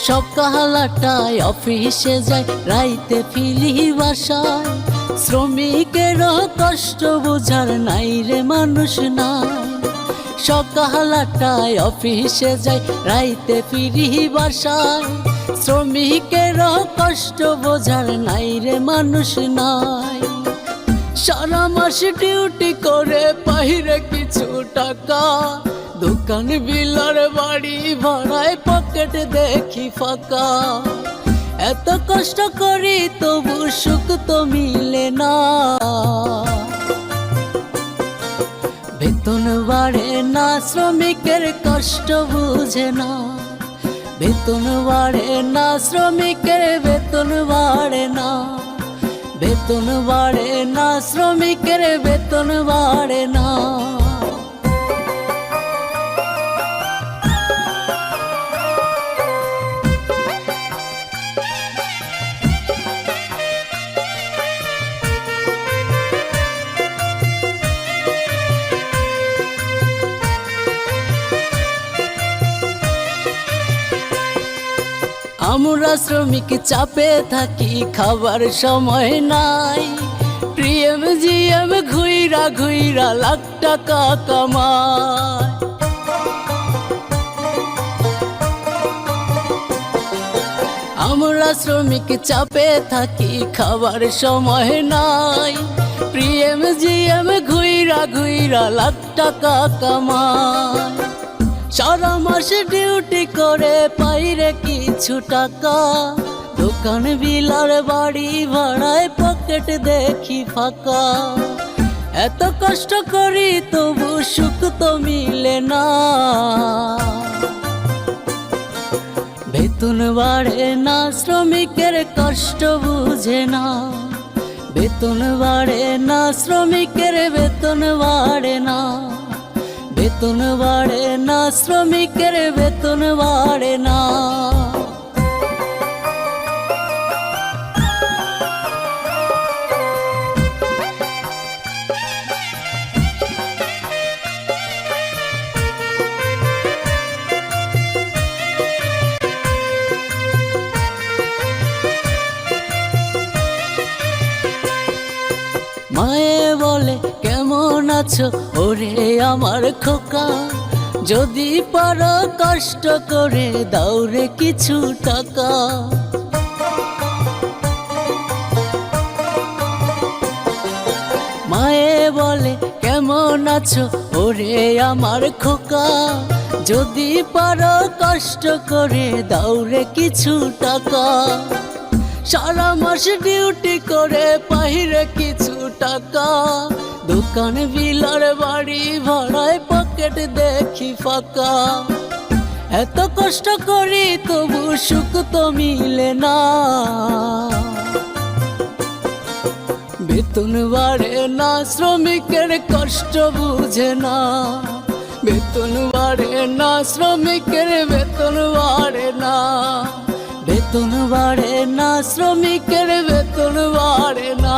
সকালটায় অফিসে যায়, রাইতে ফিরি বাসায়। শ্রমিকেরও কষ্ট বোঝার নাই রে মানুষ নাই। সকালটায় অফিসে যায়, রাইতে ফিরি বাসায়। শ্রমিকেরও কষ্ট বোঝার নাই রে মানুষ নাই। সারা মাস ডিউটি করে বাইরে কিছু টাকা, দোকান বিলার বাড়ি ভাড়ায় পকেট দেখি ফাঁকা। এত কষ্ট করি তবু সুখ তো মিলে না। বেতন বাড়ে না, শ্রমিকের কষ্ট বুঝে না। বেতন বাড়ে না, শ্রমিকের বেতন বাড়ে না। বেতন বাড়ে না, শ্রমিকের বেতন বাড়ে না। আমরা শ্রমিক চাপে থাকি, খাবার সময় নাই। প্রিএম জিএম ঘুইরা ঘুইরা লাখ টাকা কামায়। আমরা শ্রমিক চাপে থাকি, খাবার সময় নাই। প্রিএম জিএম ঘুইরা ঘুইরা লাখ টাকা কামায়। সারা মাস ডিউটি করে পাইরে কিছু টাকা, দোকান বিলার বাড়ি ভাড়ায় পকেট দেখি ফাঁকা। এত কষ্ট করি তবু সুখ তো মিলে না। বেতন বাড়ে না, শ্রমিকের কষ্ট বুঝে না। বেতন বাড়ে না, শ্রমিকের বেতন বাড়ে না। বেতন বাড়ে না, শ্রমিকের বেতন বাড়ে না। মায়ে বলে কেমন আছো ওরে আমার খোকা, যদি পারো কষ্ট করে দাও রে কিছু টাকা। মায়ে বলে কেমন আছো ওরে আমার খোকা, যদি পারো কষ্ট করে দাও রে কিছু টাকা। সারা মাস ডিউটি করে বাইরে কিছু টাকা, দোকান বিলার বাড়ি ভাড়ায় পকেট দেখি ফাঁকা। এত কষ্ট করি তবু সুখ তো মিলে না। বেতন বাড়ে না, শ্রমিকের কষ্ট বুঝে না। বেতন বাড়ে না, শ্রমিকের বেতন বাড়ে না। বেতন বাড়ে না, শ্রমিকের বেতন বাড়ে না।